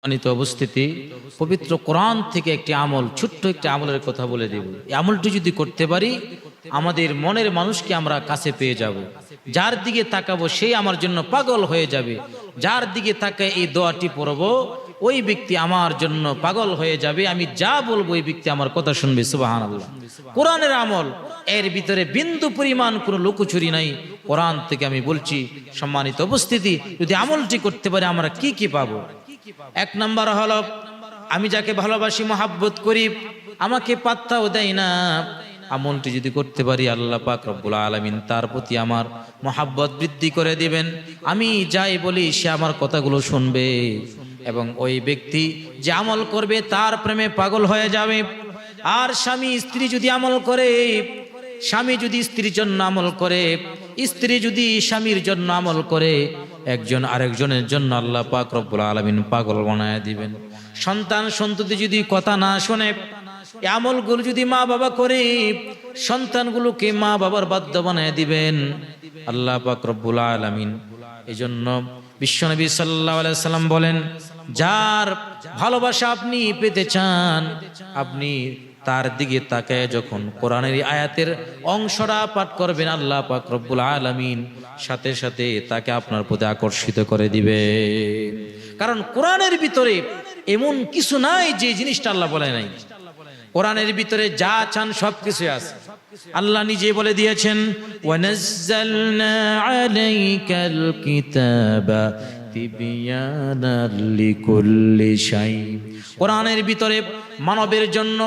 সম্মানিত উপস্থিতি, পবিত্র কোরআন থেকে একটি আমল, ছোট্ট একটি আমলের কথা বলে দেব। এই আমলটি যদি করতে পারি, আমাদের মনের মানুষকে আমরা কাছে পেয়ে যাব। যার দিকে তাকাবো সেই আমার জন্য পাগল হয়ে যাবে। যার দিকে তাকায় এই দোয়াটি পড়ব, ওই ব্যক্তি আমার জন্য পাগল হয়ে যাবে। আমি যা বলবো ওই ব্যক্তি আমার কথা শুনবে। সুবহানাল্লাহ। কোরআনের আমল, এর ভিতরে বিন্দু পরিমাণ কোনো লুকোচুরি নাই। কোরআন থেকে আমি বলছি, সম্মানিত উপস্থিতি, যদি আমলটি করতে পারি আমরা কি কি পাবো? এক নাম্বার হলো, আমি যাকে ভালোবাসি, মহাব্বত করি, আমাকে পাত্তাও দেয় না, আমলটি যদি করতে পারি আল্লাহ পাক রব্বুল আলামিন তার প্রতি আমার মহাব্বত বৃদ্ধি করে দিবেন। আমি যাই বলি সে আমার কথাগুলো শুনবে, এবং ওই ব্যক্তি যে আমল করবে তার প্রেমে পাগল হয়ে যাবে। আর স্বামী স্ত্রী যদি আমল করে, স্বামী যদি স্ত্রীর জন্য আমল করে, স্ত্রী যদি স্বামীর জন্য আমল করে, একজন আরেকজনের জন্য আল্লাহ পাক রব্বুল আলামিন পাগল বানায় দিবেন। সন্তান সন্ততি যদি কথা না শোনে, এই আমলগুলো যদি মা বাবা করে, সন্তানগুলোকে মা বাবার বাধ্য বানায় দিবেন আল্লাহ পাক রব্বুল আলামিন। এজন্য বিশ্বনবী সাল্লাল্লাহু আলাইহি সাল্লাম বলেন, যার ভালোবাসা আপনি পেতে চান, আপনি তার দিকে তাকায় যখন কোরআনের আয়াতের অংশটা পাঠ করবেন, আল্লাহ পাক রব্বুল আলামিন সাথে সাথে তাকে আপনার প্রতি আকর্ষিত করে দিবে। কারণ কোরআনের ভিতরে এমন কিছু নাই যে জিনিসটা আল্লাহ বলে নাই। কোরআনের ভিতরে যা চান সবকিছু আছে। আল্লাহ নিজে বলে দিয়েছেন, ওয়ানাজ্জালনা আলাইকাল কিতাবা তিবয়ানাল লিকুল্লি শাই। কোরআনের ভিতরে মানবের জন্য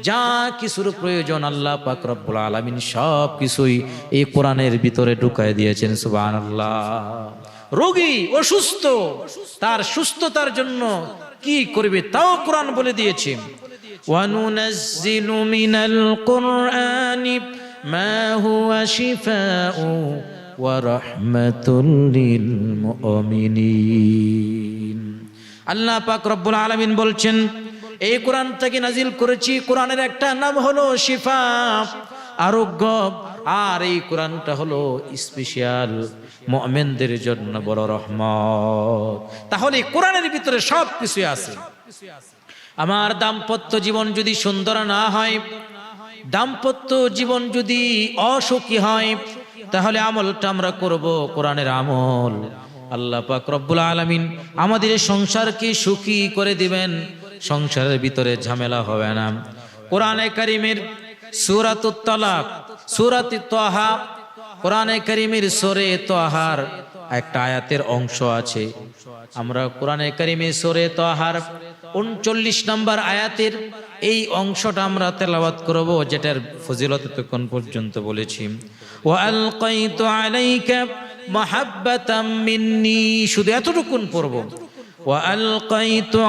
যা কিছুর প্রয়োজন আল্লাহ পাক রব্বুল আলামিন সব কিছুই এই কোরআনের ভিতরে ঢুকায় দিয়েছেন। সুবহানাল্লাহ। রোগী অসুস্থ, তার সুস্থতার জন্য কি করবে তাও কোরআন বলে দিয়েছে। وَنُنَزِّلُ مِنَ الْقُرْآنِ مَا هُوَ شِفَاءٌ وَرَحْمَةٌ لِلْمُؤْمِنِينَ। আল্লাহ পাক রব্বুল আলামিন বলছেন, এই কোরআন থেকে নাজিল করেছি। কোরআনের একটা নাম হলো শিফা, আরোগ্য, আর এই কোরআনটা হলো স্পেশাল মুমিনদের জন্য বড় রহমত। তাহলে কোরআনের ভিতরে সব কিছু আছে। আমার দাম্পত্য জীবন যদি সুন্দর না হয়, দাম্পত্য জীবন যদি অসুখী হয়, তাহলে আমলটা আমরা করব কোরআনের আমল। আল্লাহ পাক রব্বুল আলামিন আমাদের সংসারকে সুখী করে দিবেন, সংসারের ভিতরে ঝামেলা হবে না। কোরআনে কারীমের সূরাতুত তালাক, সূরাতুত তাহা, কোরআনে কারীমের সূরা তাহার একটা আয়াতের অংশ আছে। আমরা কোরআনে কারীমে সূরা তাহার 39 নম্বর আয়াতের এই অংশটা আমরা তেলাওয়াত করব, যেটার ফজিলত তখন পর্যন্ত বলেছি। ওয়া আলকাইতু আলাইকা মাহাব্বাতাম মিন্নি, শুধু এতটুকুন পড়ব। ওয়া আলকাইতু